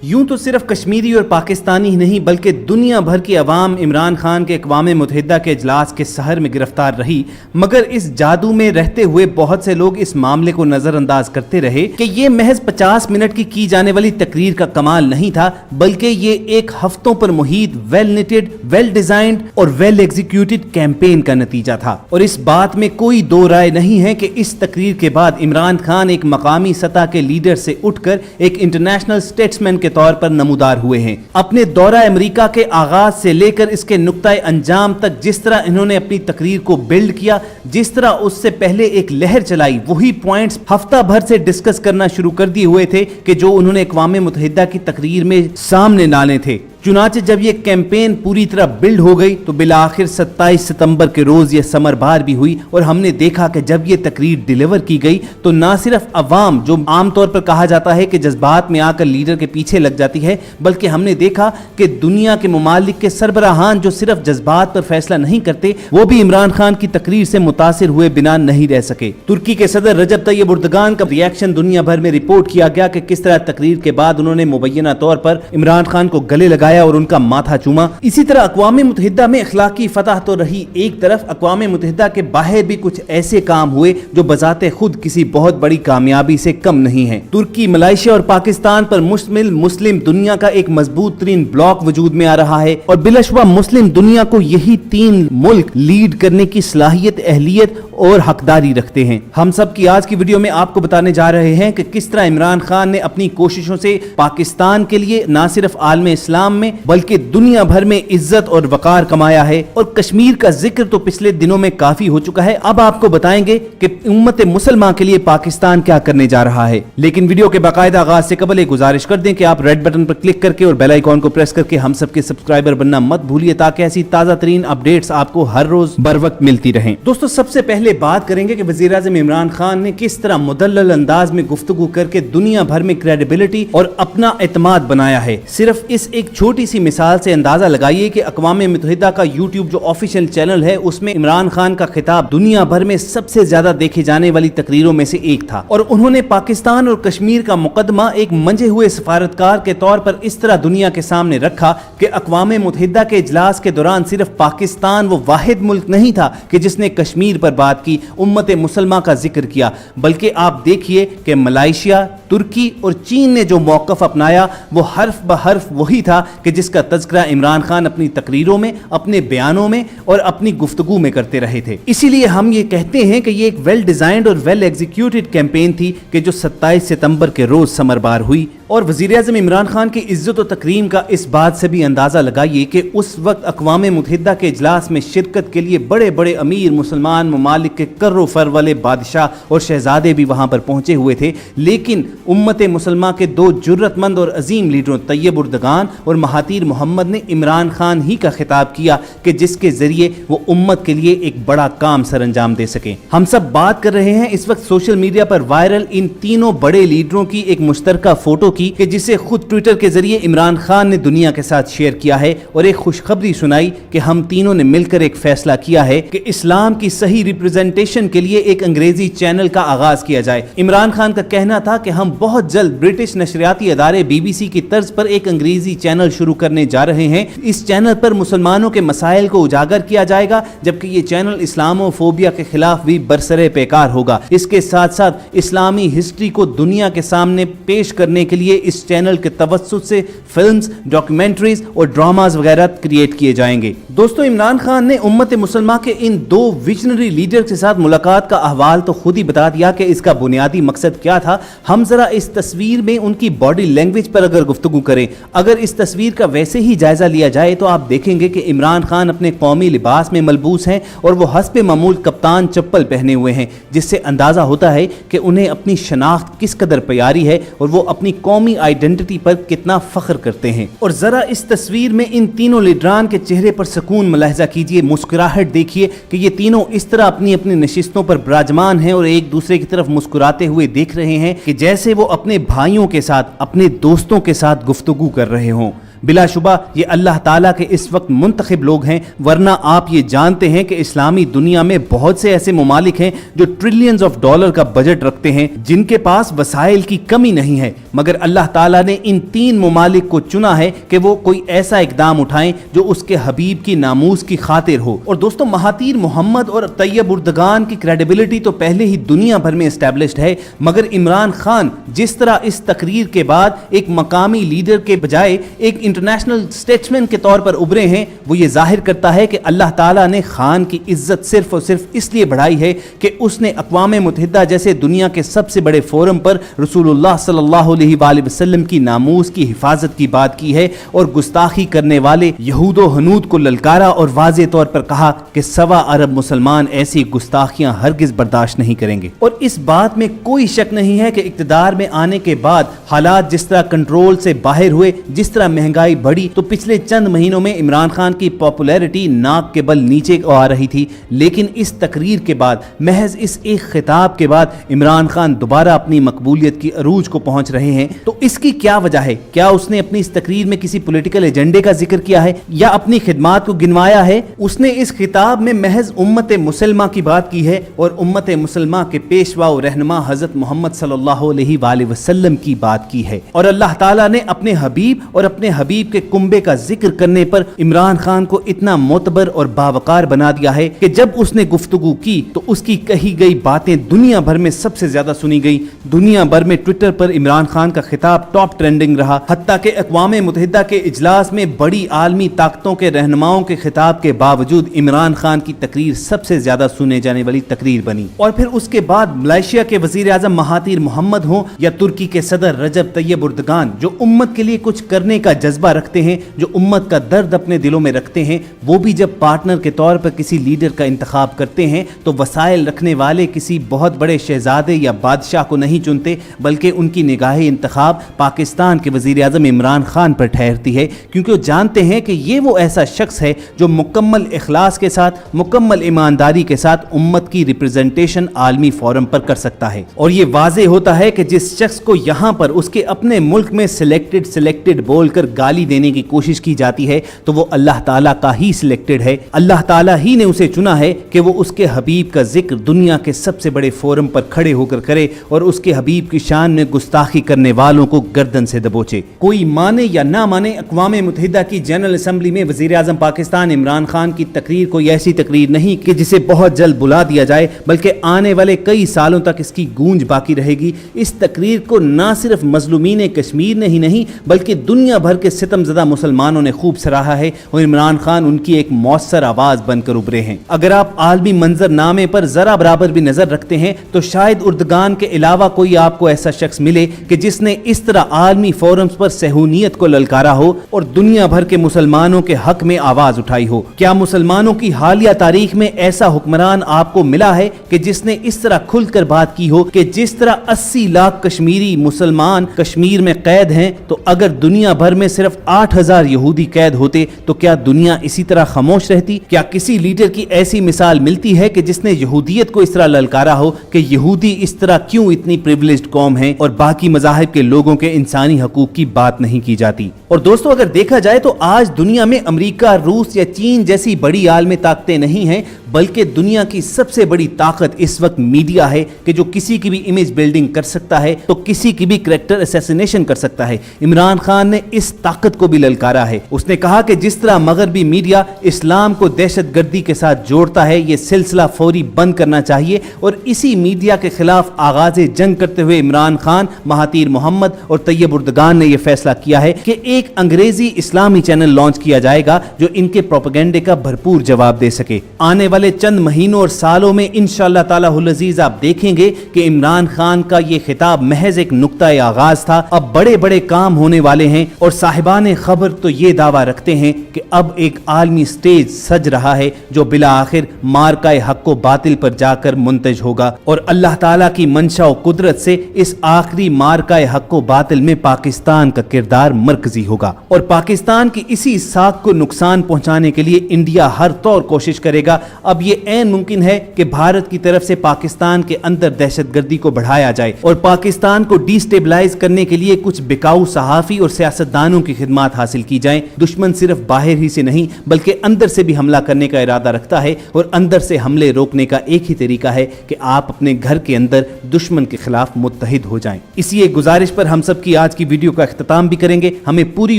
यूं तो सिर्फ कश्मीरी और पाकिस्तानी ही नहीं बल्कि दुनिया भर की अवाम इमरान खान के अक़वाम मुत्तहिदा के इजलास के सहर में गिरफ्तार रही, मगर इस जादू में रहते हुए बहुत से लोग इस मामले को नजरअंदाज करते रहे कि ये महज 50 मिनट की जाने वाली तकरीर का कमाल नहीं था, बल्कि ये एक हफ्तों पर मुहित वेल निटेड, वेल डिजाइंड और वेल एग्जीक्यूटेड कैंपेन का नतीजा था। और इस बात में कोई दो राय नहीं है कि इस तकरीर के बाद इमरान खान एक मकामी सतह के लीडर से उठकर एक इंटरनेशनल स्टेट्समैन के तौर पर नमूदार हुए हैं। अपने दौरा अमेरिका के आगाज से लेकर इसके नुक्ताए अंजाम तक जिस तरह इन्होंने अपनी तकरीर को बिल्ड किया, जिस तरह उससे पहले एक लहर चलाई, वही पॉइंट्स हफ्ता भर से डिस्कस करना शुरू कर दिए हुए थे कि जो उन्होंने अक़वाम मुत्तहिदा की तकरीर में सामने लाने थे। चुनाचे जब ये कैंपेन पूरी तरह बिल्ड हो गई तो बिलाखिर 27 सितंबर के रोज ये समरबार भी हुई और हमने देखा कि जब ये तकरीर डिलीवर की गई तो ना सिर्फ अवाम, जो आमतौर पर कहा जाता है कि जज्बात में आकर लीडर के पीछे लग जाती है, बल्कि हमने देखा कि दुनिया के ममालिक के सरबराहान जो सिर्फ जज्बात पर फैसला नहीं करते, वो भी इमरान खान की तकरीर से मुतासिर हुए बिना नहीं रह सके। तुर्की के सदर रजब तैयब एर्दोगान का रिएक्शन दुनिया भर में रिपोर्ट किया गया कि किस तरह तकरीर के बाद उन्होंने मुबैना तौर पर इमरान खान को गले लगाया और उनका माथा चूमा। इसी तरह अक़वाम मुत्तहिदा में इखलाकी फतह तो रही एक तरफ, अक़वाम मुत्तहिदा के बाहर भी कुछ ऐसे काम हुए जो बजाते खुद किसी बहुत बड़ी कामयाबी से कम नहीं है। तुर्की, मलेशिया और पाकिस्तान पर मुश्तमिल मुस्लिम दुनिया का एक मजबूत तरीन ब्लॉक वजूद में आ रहा है और बिलाशुबा मुस्लिम दुनिया को यही तीन मुल्क लीड करने की सलाहियत, अहलियत और हकदारी रखते हैं। हम सब की आज की वीडियो में आपको बताने जा रहे हैं कि किस तरह इमरान खान ने अपनी कोशिशों से पाकिस्तान के लिए न सिर्फ आलम इस्लाम में बल्कि दुनिया भर में इज्जत और वकार कमाया है। और कश्मीर का जिक्र तो पिछले दिनों में काफी हो चुका है, अब आपको बताएंगे कि उम्मत मुसलमान के लिए पाकिस्तान क्या करने जा रहा है। लेकिन वीडियो के बाकायदा आगाज से कबल एक गुजारिश कर दें कि आप रेड बटन पर क्लिक करके और बेल आइकॉन को प्रेस करके हम सबके सब्सक्राइबर बनना मत भूलिए, ताकि ऐसी ताजा तरीन अपडेट्स आपको हर रोज बर वक्त मिलती रहें। दोस्तों, सबसे पहले बात करेंगे कि वजीर आज़म इमरान खान ने किस तरह मुदल्लल अंदाज में गुफ्तगू करके दुनिया भर में क्रेडिबिलिटी और अपना एतमाद बनाया है। सिर्फ इस एक छोटी सी मिसाल से अंदाजा लगाइए कि अक़वाम मुत्तहिदा का यूट्यूब जो ऑफिशियल चैनल है, उसमें इमरान खान का खिताब दुनिया भर में सबसे ज्यादा देखे जाने वाली तकरीरों में से एक था। और उन्होंने पाकिस्तान और कश्मीर का मुकदमा एक मंजे हुए सफारतकार के तौर पर इस तरह दुनिया के सामने रखा कि अक़वाम मुत्तहिदा के इजलास के दौरान सिर्फ पाकिस्तान वो वाहिद मुल्क नहीं था कि जिसने कश्मीर पर बात की, उम्मत मुसलमान का जिक्र किया, बल्कि आप देखिए कि मलेशिया, तुर्की और चीन ने जो मौक़िफ़ अपनाया वो हर्फ ब हर्फ वही था कि जिसका तज़किरा इमरान खान अपनी तकरीरों में, अपने बयानों में और अपनी गुफ्तगू में करते रहे थे। इसीलिए हम ये कहते हैं कि ये एक वेल डिजाइंड और वेल एग्जीक्यूटेड कैंपेन थी कि जो 27 सितंबर के रोज समरबार हुई। और वज़ीर आज़म इमरान खान की इज्जत और तकरीम का इस बात से भी अंदाजा लगाइए कि उस वक्त अक़वाम मुत्तहिदा के इजलास में शिरकत के लिए बड़े बड़े अमीर मुसलमान ममालिक के कर्रो फर वाले बादशाह और शहजादे भी वहां पर पहुंचे हुए थे, लेकिन उम्मत मुसलमान के दो जुर्रतमंद और अजीम लीडरों तैयब एर्दोगान और महातीर मोहम्मद ने इमरान खान ही का खिताब किया कि जिसके जरिए वो उम्मत के लिए एक बड़ा काम सर अंजाम दे सके। हम सब बात कर रहे हैं इस वक्त सोशल मीडिया पर वायरल इन तीनों बड़े लीडरों की एक मुश्तरका फोटो की कि जिसे खुद ट्विटर के जरिए इमरान खान ने दुनिया के साथ शेयर किया है और एक खुशखबरी सुनाई कि हम तीनों ने मिलकर एक फैसला किया है कि इस्लाम की सही रिप्रेजेंटेशन के लिए एक अंग्रेजी चैनल का आगाज किया जाए। इमरान खान का कहना था कि हम बहुत जल्द ब्रिटिश नशरियाती अदारे BBC की तर्ज पर एक अंग्रेजी चैनल शुरू करने जा रहे हैं। इस चैनल पर मुसलमानों के मसाइल को उजागर किया जाएगा, जबकि ये चैनल इस्लामोफोबिया के खिलाफ भी बरसरे पेकार होगा। इसके साथ साथ इस्लामी हिस्ट्री को दुनिया के सामने पेश करने के लिए इस चैनल के तवस्सुत से फिल्म्स, डॉक्यूमेंट्रीज और ड्रामास वगैरह क्रिएट किए जाएंगे। दोस्तों, इमरान खान ने उम्मत मुसलमान के इन दो विजनरी लीडर के साथ मुलाकात का अहवाल तो खुद ही बता दिया कि इसका बुनियादी मकसद क्या था। हम जरा इस तस्वीर में उनकी बॉडी लैंग्वेज पर अगर गुफ्तगू करें, अगर इस तस्वीर का वैसे ही जायजा लिया जाए तो आप देखेंगे कि इमरान खान अपने कौमी लिबास में मलबूस हैं और वो हस्बे मामूल कप्तान चप्पल पहने हुए हैं, जिससे अंदाजा होता है कि उन्हें अपनी शनाख्त किस कदर प्यारी है और वो अपनी कौमी आइडेंटिटी पर कितना फख्र करते हैं। और जरा इस तस्वीर में इन तीनों लीडरान के चेहरे पर सुकून मुलाहिजा कीजिए, मुस्कुराहट देखिए कि ये तीनों इस तरह अपनी अपनी नशिस्तों पर विराजमान हैं और एक दूसरे की तरफ मुस्कुराते हुए देख रहे हैं कि जैसे वो अपने भाइयों के साथ, अपने दोस्तों के साथ गुफ्तगू कर रहे हों। बिलाशुबा ये अल्लाह ताला के इस वक्त मुंतखब लोग हैं, वरना आप ये जानते हैं कि इस्लामी दुनिया में बहुत से ऐसे ममालिक हैं जो ट्रिलियंस ऑफ डॉलर का बजट रखते हैं, जिनके पास वसाइल की कमी नहीं है, मगर अल्लाह ताला ने इन 3 ममालिक को चुना है कि वो कोई ऐसा इकदाम उठाएं जो उसके हबीब की नामूस की खातिर हो। और दोस्तों, महातीर मोहम्मद और तैयब उर्दगान की क्रेडिबिलिटी तो पहले ही दुनिया भर में एस्टैब्लिश्ड है, मगर इमरान खान जिस तरह इस तकरीर के बाद एक मकामी लीडर के बजाय एक इंटरनेशनल स्टेट्समैन के तौर पर उभरे हैं, वो ये जाहिर करता है कि अल्लाह ताला ने खान की इज्जत सिर्फ और सिर्फ इसलिए बढ़ाई है कि उसने अक़वाम मुत्तहिदा जैसे दुनिया के सबसे बड़े फोरम पर रसूलुल्लाह सल्लल्लाहु अलैहि वसल्लम की नामूस की हिफाजत की बात की है और गुस्ताखी करने वाले यहूदो हनूद को ललकारा और वाज़े तौर पर कहा कि सवा अरब मुसलमान ऐसी गुस्ताखियां हरगिज बर्दाश्त नहीं करेंगे। और इस बात में कोई शक नहीं है कि इक़्तिदार में आने के बाद हालात जिस तरह कंट्रोल से बाहर हुए, जिस तरह महंगाई बढ़ी, तो पिछले चंद महीनों में इमरान खान की पॉपुलैरिटी नाक के बल नीचे आ रही थी। लेकिन इस तकरीर के बाद, महज इस एक खिताब के बाद इमरान खान दोबारा अपनी मकबूलियत की अरूज को पहुंच रहे हैं। तो इसकी क्या वजह है? क्या उसने अपनी इस तकरीर में किसी पॉलिटिकल एजेंडे का जिक्र किया है या अपनी खिदमात को गिनवाया है? उसने इस खिताब में महज उम्मत मुसलमा की बात की है और उम्मत मुसलमा के पेशवा और रहनुमा हजरत मोहम्मद सल्लल्लाहु अलैहि वसल्लम की बात की है। और अल्लाह ताला ने अपने हबीब और अपने हबीब के कुंबे का जिक्र करने पर इमरान खान को इतना मोतबर और बावकार बना दिया है कि जब उसने गुफ्तगू की तो उसकी कही गई बातें दुनिया भर में सबसे ज्यादा सुनी गई। दुनिया भर में ट्विटर पर इमरान खान का खिताब टॉप ट्रेंडिंग रहा, हत्ता के अक़वाम मुत्तहिदा के इजलास में बड़ी आलमी ताकतों के रहनुमाओं के खिताब के बावजूद इमरान खान की तकरीर सबसे ज्यादा सुने जाने वाली तकरीर बनी। और फिर उसके बाद मलेशिया के वजीर आज़म महातीर मोहम्मद हों या तुर्की के सदर रजब तैयब उर्दगान, जो उम्मत के लिए कुछ करने का जज्बा रखते हैं, जो उम्मत का दर्द अपने दिलों में रखते हैं, वो भी जब पार्टनर के तौर पर किसी लीडर का इंतखाब करते हैं तो वसाइल रखने वाले किसी बहुत बड़े शहजादे या बादशाह को नहीं चुनते, बल्कि उनकी निगाह इंतखाब पाकिस्तान के वजीर आज़म इमरान खान पर ठहरती है, क्योंकि वो जानते हैं कि ये वो ऐसा शख्स है जो मुकम्मल इखलास के साथ, मुकम्मल ईमानदारी के साथ उम्मत की रिप्रेजेंटेशन आलमी फोरम पर कर सकता है। और ये वाज़े होता है कि जिस शख्स को यहाँ पर उसके अपने मुल्क में सिलेक्टेड बोलकर गाली देने की कोशिश की जाती है तो वो अल्लाह ताला का ही सिलेक्टेड है। अल्लाह ताला ही ने उसे चुना है कि वो उसके हबीब का जिक्र दुनिया के सबसे बड़े फोरम पर खड़े होकर करे और उसके हबीब की शान में गुस्ताखी करने वालों को गर्दन से दबोचे। कोई माने या ना माने, अक़वाम मुत्तहिदा की जनरल असेंबली में वज़ीर आज़म पाकिस्तान इमरान खान की तकरीर कोई ऐसी तकरीर नहीं कि जिसे बहुत जल्द बुला दिया जाए, बल्कि आने वाले कई सालों तक इसकी गूंज बाकी रहेगी। इस तकरीर को ना सिर्फ मजलूमीन कश्मीर ने ही नहीं बल्कि दुनिया भर के सितमज़दा मुसलमानों ने खूब सराहा है और इमरान खान उनकी एक मौसर आवाज बनकर उभरे हैं। अगर आप आलमी मंजरनामे पर जरा बराबर भी नजर रखते हैं तो शायद उर्दगान के अलावा कोई आपको ऐसा शख्स मिले कि जिसने इस तरह आलमी फोरम्स पर सहूनियत को ललकारा हो और दुनिया भर के मुसलमानों के हक में आवाज उठाई हो। क्या मुसलमानों की हालिया तारीख में ऐसा हुक्मरान आपको मिला है कि जिसने इस तरह खुलकर बात की हो कि जिस तरह 80 लाख कश्मीरी मुसलमान कश्मीर में कैद हैं, तो अगर दुनिया भर में सिर्फ 8000 यहूदी कैद होते तो क्या दुनिया इसी तरह खामोश रहती? क्या किसी लीडर की ऐसी मिसाल मिलती है कि जिसने यहूदियत को इस तरह ललकारा हो कि यहूदी इस तरह क्यों इतनी प्रिविलेज्ड कौम है और बाकी मज़ाहिब के लोगों के इंसानी हकूक की बात नहीं की जाती? और दोस्तों, अगर देखा जाए तो आज दुनिया में अमेरिका, रूस या चीन जैसी बड़ी आलमी ताकतें नहीं हैं, बल्कि दुनिया की सबसे बड़ी ताकत इस वक्त मीडिया है कि जो किसी की भी इमेज बिल्डिंग कर सकता है तो किसी की भी कैरेक्टर असैसिनेशन कर सकता है। इमरान खान ने इस ताकत को भी ललकारा है। उसने कहा कि जिस तरह मगरबी मीडिया इस्लाम को दहशतगर्दी के साथ जोड़ता है, ये सिलसिला फौरी बंद करना चाहिए। और इसी मीडिया के खिलाफ आगाज जंग करते हुए इमरान खान, महातीर मोहम्मद और तैयब उर्दगान ने यह फैसला किया है कि एक अंग्रेजी इस्लामी चैनल लॉन्च किया जाएगा जो इनके प्रोपेगेंडे का भरपूर जवाब दे सके। आने वाले चंद महीनों और सालों में इंशाअल्लाह ताला हुल अजीज आप देखेंगे कि इमरान खान का ये खिताब महज एक नुक्ता आगाज था। अब बड़े बड़े काम होने वाले हैं और साहिबान खबर तो ये दावा रखते हैं कि अब एक आलमी स्टेज सज रहा है जो बिला आखिर मार्काए हक को बातिल पर जाकर मुंतज होगा। और अल्लाह ताला की मंशा और कुदरत से इस आखिरी मार्काए हक को बातिल में पाकिस्तान का किरदार मरकजी होगा। और पाकिस्तान की इसी साख को नुकसान पहुंचाने के लिए इंडिया हर तौर कोशिश करेगा। اب یہ عین ممکن ہے کہ بھارت کی طرف سے پاکستان کے اندر دہشت گردی کو بڑھایا جائے اور پاکستان کو ڈی سٹیبلائز کرنے کے لیے کچھ بکاؤ صحافی اور سیاستدانوں کی خدمات حاصل کی جائیں۔ دشمن صرف باہر ہی سے نہیں بلکہ اندر سے بھی حملہ کرنے کا ارادہ رکھتا ہے، اور اندر سے حملے روکنے کا ایک ہی طریقہ ہے کہ آپ اپنے گھر کے اندر دشمن کے خلاف متحد ہو جائیں۔ اسی ایک گزارش پر ہم سب کی آج کی ویڈیو کا اختتام بھی کریں گے۔ ہمیں پوری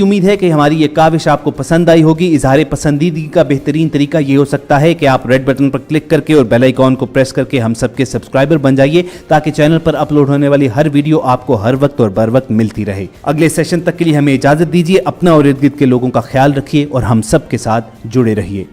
امید ہے کہ ہماری یہ کاوش آپ کو پسند آئی ہوگی۔ اظہار پسندیدگی کا بہترین طریقہ یہ ہو سکتا ہے کہ آپ ریڈ بٹن پر کلک کر کے اور بیل آئیکن کو پریس کر کے ہم سب کے سبسکرائبر بن جائیے، تاکہ چینل پر اپلوڈ ہونے والی ہر ویڈیو آپ کو ہر وقت اور بر وقت ملتی رہے۔ اگلے سیشن تک کے لیے ہمیں اجازت دیجیے، اپنا اور ارد گرد کے لوگوں کا خیال رکھیے اور ہم سب کے ساتھ جڑے رہیے۔